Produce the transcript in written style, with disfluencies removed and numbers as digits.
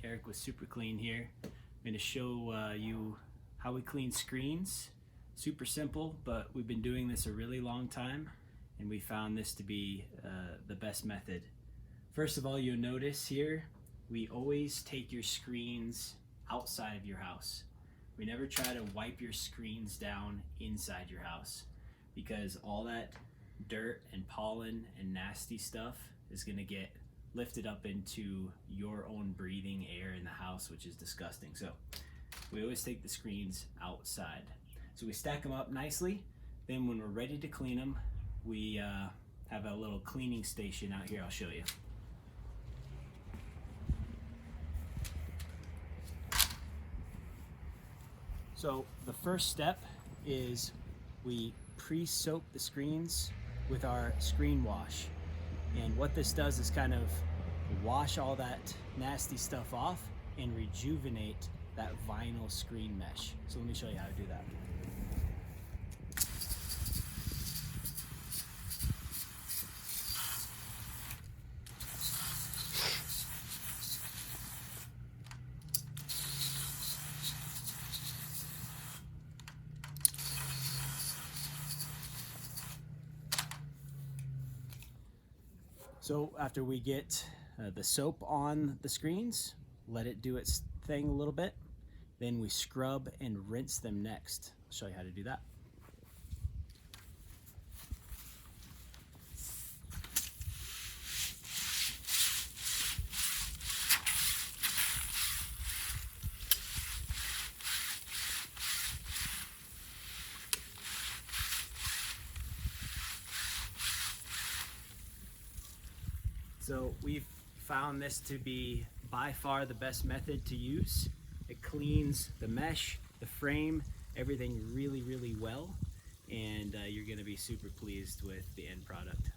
Eric with Super Clean here. I'm going to show you how we clean screens. Super simple, but we've been doing this a really long time and we found this to be the best method. First of all, you'll notice here we always take your screens outside of your house. We never try to wipe your screens down inside your house, because all that dirt and pollen and nasty stuff is going to get lifted up into your own breathing air in the house, which is disgusting. So we always take the screens outside. So we stack them up nicely. Then when we're ready to clean them, we have a little cleaning station out here. I'll show you. So the first step is we pre-soak the screens with our screen wash. And what this does is kind of wash all that nasty stuff off and rejuvenate that vinyl screen mesh. So let me show you how to do that. So after we get the soap on the screens, let it do its thing a little bit, then we scrub and rinse them next. I'll show you how to do that. So we've found this to be by far the best method to use. It cleans the mesh, the frame, everything really, really well, and you're going to be super pleased with the end product.